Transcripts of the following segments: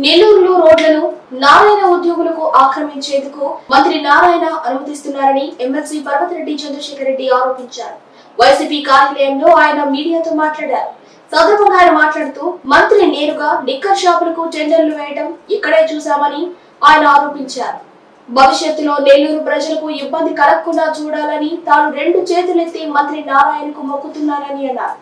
నెల్లూరులో రోడ్లను నారాయణ ఉద్యోగులకు ఆక్రమించేందుకు మంత్రి నారాయణ అనుమతిస్తున్నారని ఎమ్మెల్సీ పర్వతిరెడ్డి చంద్రశేఖర్ రెడ్డి ఆరోపించారు. వైసీపీ కార్యాలయంలో ఆయన మీడియాతో మాట్లాడారు. సందర్భంగా ఆయన మాట్లాడుతూ మంత్రి నేరుగా లిక్కర్ షాపులకు టెండర్లు వేయడం ఇక్కడే చూశామని ఆయన ఆరోపించారు. భవిష్యత్తులో నెల్లూరు ప్రజలకు ఇబ్బంది కలగకుండా చూడాలని తాను రెండు చేతులెత్తి మంత్రి నారాయణకు మొక్కుతున్నానని అన్నారు.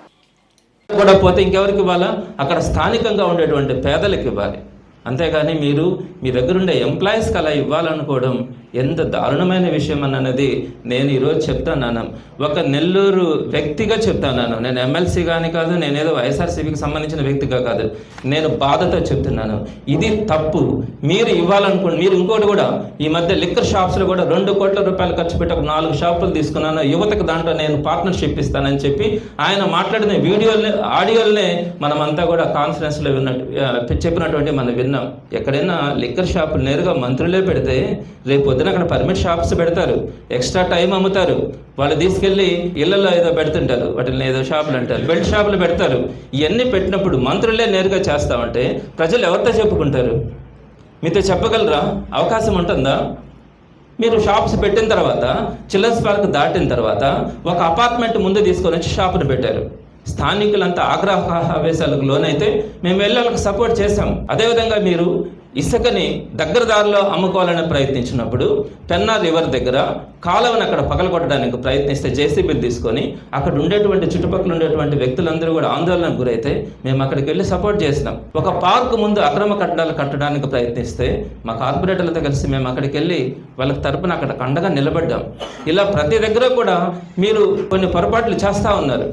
కూడా పోతే ఇంకెవరికి ఇవ్వాలా? అక్కడ స్థానికంగా ఉండేటువంటి పేదలకు ఇవ్వాలి. అంతేగాని మీరు మీ దగ్గర ఉండే ఎంప్లాయీస్కి అలా ఇవ్వాలనుకోవడం ఎంత దారుణమైన విషయం అన్నది నేను ఈరోజు చెప్తాను. ఒక నెల్లూరు వ్యక్తిగా చెప్తాను. నేను ఎమ్మెల్సీ కానీ కాదు, నేనేదో వైఎస్ఆర్సీపీకి సంబంధించిన వ్యక్తిగా కాదు, నేను బాధతో చెప్తున్నాను. ఇది తప్పు. మీరు ఇవ్వాలనుకోండి. మీరు ఇంకోటి కూడా ఈ మధ్య లిక్కర్ షాప్స్లో కూడా 2 కోట్ల రూపాయలు ఖర్చు పెట్టి ఒక 4 షాపులు తీసుకున్నాను, యువతకు దాంట్లో నేను పార్ట్నర్షిప్ ఇస్తానని చెప్పి ఆయన మాట్లాడిన ఆడియోలనే మనమంతా కూడా కాన్ఫరెన్స్లో చెప్పినటువంటి మనం విన్నాం. ఎక్కడైనా లిక్కర్ షాపులు నేరుగా మంత్రులే పెడితే రేపు పొద్దున అక్కడ పర్మిట్ షాప్స్ పెడతారు, ఎక్స్ట్రా టైం అమ్ముతారు, వాళ్ళు తీసుకెళ్లి ఇళ్లలో ఏదో పెడుతుంటారు, వాటిని ఏదో షాపులు అంటారు, బెల్ట్ షాపులు పెడతారు. ఇవన్నీ పెట్టినప్పుడు మంత్రులే నేరుగా చేస్తామంటే ప్రజలు ఎవరితో చెప్పుకుంటారు? మీతో చెప్పగలరా? అవకాశం ఉంటుందా? మీరు షాప్స్ పెట్టిన తర్వాత చిల్డ్రన్స్ పార్క్ దాటిన తర్వాత ఒక అపార్ట్మెంట్ ముందు తీసుకొని వచ్చి షాపును పెట్టారు. స్థానికులంతా ఆగ్రహావేశాలకు లోనైతే మేము వెళ్ళాలకు సపోర్ట్ చేశాం. అదేవిధంగా మీరు ఇసుకని దగ్గర దారిలో అమ్ముకోవాలని ప్రయత్నించినప్పుడు పెన్నా రివర్ దగ్గర కాలువను అక్కడ పగలగొట్టడానికి ప్రయత్నిస్తే జేసీబీలు తీసుకొని అక్కడ ఉండేటువంటి చుట్టుపక్కల ఉండేటువంటి వ్యక్తులందరూ కూడా ఆందోళనకు గురైతే మేము అక్కడికి వెళ్ళి సపోర్ట్ చేసినాం. ఒక పార్క్ ముందు అక్రమ కట్టడాలు కట్టడానికి ప్రయత్నిస్తే మా కార్పొరేటర్లతో కలిసి మేము అక్కడికి వెళ్ళి వాళ్ళకి తరపున అక్కడ అండగా నిలబడ్డాం. ఇలా ప్రతి దగ్గర కూడా మీరు కొన్ని పొరపాట్లు చేస్తూ ఉన్నారు.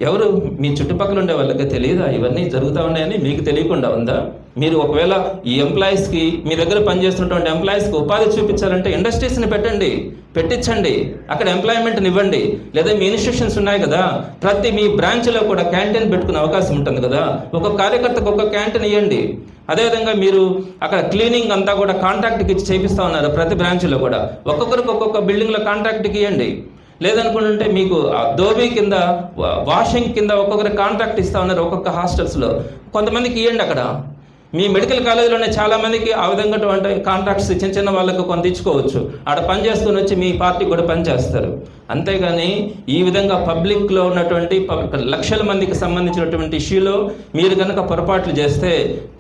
ఎవరు? మీ చుట్టుపక్కల ఉండే వాళ్ళకి తెలియదా ఇవన్నీ జరుగుతూ ఉన్నాయని? మీకు తెలియకుండా ఉందా? మీరు ఒకవేళ ఈ ఎంప్లాయీస్కి, మీ దగ్గర పనిచేస్తున్నటువంటి ఎంప్లాయీస్కి ఉపాధి చూపించాలంటే ఇండస్ట్రీస్ని పెట్టించండి, అక్కడ ఎంప్లాయ్మెంట్ని ఇవ్వండి. లేదా మీ ఇన్స్టిట్యూషన్స్ ఉన్నాయి కదా, ప్రతి మీ బ్రాంచ్లో కూడా క్యాంటీన్ పెట్టుకునే అవకాశం ఉంటుంది కదా, ఒక కార్యకర్తకు ఒక క్యాంటీన్ ఇవ్వండి. అదేవిధంగా మీరు అక్కడ క్లీనింగ్ అంతా కూడా కాంట్రాక్ట్కి ఇచ్చి చేపిస్తూ ఉన్నారు. ప్రతి బ్రాంచ్లో కూడా ఒక్కొక్కరికి ఒక్కొక్క బిల్డింగ్లో కాంట్రాక్ట్కి ఇవ్వండి. లేదనుకుంటుంటే మీకు దోబీ కింద, వాషింగ్ కింద ఒక్కొక్కరి కాంట్రాక్ట్ ఇస్తూ ఉన్నారు ఒక్కొక్క హాస్టల్స్లో. కొంతమందికి ఇవ్వండి. అక్కడ మీ మెడికల్ కాలేజీలోనే చాలామందికి ఆ విధంగా కాంట్రాక్ట్స్ చిన్న వాళ్ళకు కొంత ఇచ్చుకోవచ్చు. ఆడ పని చేసుకుని వచ్చి మీ పార్టీకి కూడా పనిచేస్తారు. అంతేగాని ఈ విధంగా పబ్లిక్లో ఉన్నటువంటి లక్షల మందికి సంబంధించినటువంటి ఇష్యూలో మీరు కనుక పొరపాట్లు చేస్తే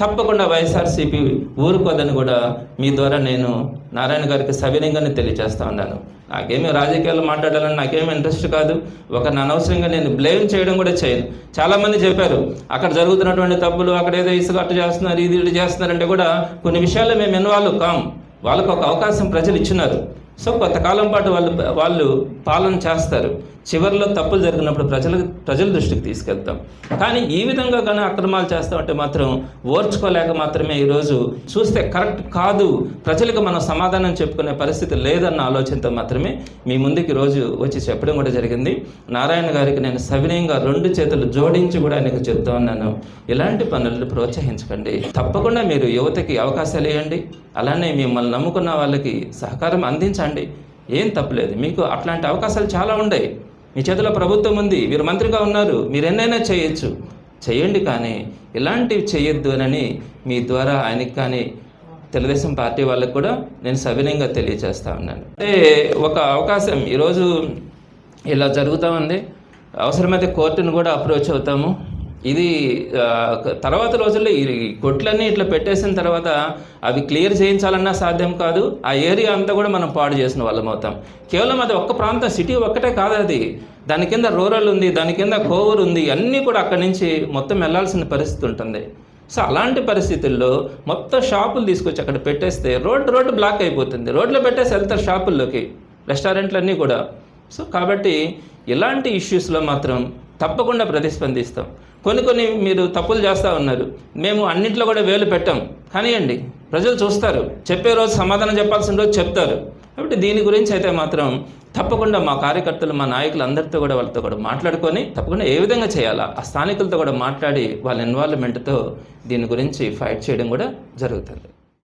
తప్పకుండా వైఎస్ఆర్సీపీ ఊరుకోదని కూడా మీ ద్వారా నేను నారాయణ గారికి సవినయంగానే తెలియజేస్తా ఉన్నాను. నాకేమీ రాజకీయాలు మాట్లాడాలని నాకేమీ ఇంట్రెస్ట్ కాదు. ఒకరిని అనవసరంగా నేను బ్లేమ్ చేయడం కూడా చేయను. చాలామంది చెప్పారు అక్కడ జరుగుతున్నటువంటి తప్పులు, అక్కడ ఏదో ఇసుక అట్టు చేస్తున్నారు, ఇది చేస్తున్నారంటే కూడా కొన్ని విషయాల్లో మేము ఇన్వాల్వ్ కాం. వాళ్ళకు ఒక అవకాశం ప్రజలు ఇచ్చినారు. సో కొంతకాలం పాటు వాళ్ళు పాలన చేస్తారు. చివరిలో తప్పులు జరిగినప్పుడు ప్రజల దృష్టికి తీసుకెళ్తాం. కానీ ఈ విధంగా కానీ అక్రమాలు చేస్తామంటే మాత్రం ఓర్చుకోలేక మాత్రమే ఈరోజు చూస్తే కరెక్ట్ కాదు, ప్రజలకు మనం సమాధానం చెప్పుకునే పరిస్థితి లేదన్న ఆలోచనతో మాత్రమే మీ ముందుకు ఈరోజు వచ్చి చెప్పడం కూడా జరిగింది. నారాయణ గారికి నేను సవినయంగా 2 చేతులు జోడించి కూడా ఆయనకు చెప్తా ఉన్నాను, ఇలాంటి పనులను ప్రోత్సహించకండి. తప్పకుండా మీరు యువతకి అవకాశాలు ఇవ్వండి, అలానే మిమ్మల్ని నమ్ముకున్న వాళ్ళకి సహకారం అందించండి. ఏం తప్పులేదు. మీకు అట్లాంటి అవకాశాలు చాలా ఉన్నాయి. మీ చేతిలో ప్రభుత్వం ఉంది, మీరు మంత్రిగా ఉన్నారు, మీరు ఎన్నైనా చేయొచ్చు, చేయండి. కానీ ఇలాంటివి చేయొద్దు అని మీ ద్వారా ఆయనకి కానీ తెలుగుదేశం పార్టీ వాళ్ళకు కూడా నేను సవినయంగా తెలియజేస్తా ఉన్నాను. అంటే ఒక అవకాశం ఈరోజు ఇలా జరుగుతూ ఉంది. అవసరమైతే కోర్టును కూడా అప్రోచ్ అవుతాము. ఇది తర్వాత రోజుల్లో ఈ కొట్లన్నీ ఇట్లా పెట్టేసిన తర్వాత అవి క్లియర్ చేయించాలన్నా సాధ్యం కాదు. ఆ ఏరియా అంతా కూడా మనం పాడు చేసిన వాళ్ళం అవుతాం. కేవలం అది ఒక్క ప్రాంతం, సిటీ ఒక్కటే కాదు, అది దాని కింద రూరల్ ఉంది, దాని కింద కోవూరు ఉంది, అన్నీ కూడా అక్కడి నుంచి మొత్తం వెళ్లాల్సిన పరిస్థితి ఉంటుంది. సో అలాంటి పరిస్థితుల్లో మొత్తం షాపులు తీసుకొచ్చి అక్కడ పెట్టేస్తే రోడ్డు బ్లాక్ అయిపోతుంది. రోడ్లో పెట్టేసి వెళ్తారు షాపుల్లోకి, రెస్టారెంట్లు అన్నీ కూడా. సో కాబట్టి ఇలాంటి ఇష్యూస్లో మాత్రం తప్పకుండా ప్రతిస్పందిస్తాం. కొన్ని మీరు తప్పులు చేస్తూ ఉన్నారు, మేము అన్నింటిలో కూడా వేలు పెట్టాం. కానివ్వండి, ప్రజలు చూస్తారు. చెప్పే రోజు సమాధానం చెప్పాల్సిన రోజు చెప్తారు. కాబట్టి దీని గురించి అయితే మాత్రం తప్పకుండా మా కార్యకర్తలు, మా నాయకులు అందరితో కూడా వాళ్ళతో కూడా మాట్లాడుకొని తప్పకుండా ఏ విధంగా చేయాలా ఆ స్థానికులతో కూడా మాట్లాడి వాళ్ళ ఇన్వాల్వ్మెంట్తో దీని గురించి ఫైట్ చేయడం కూడా జరుగుతుంది.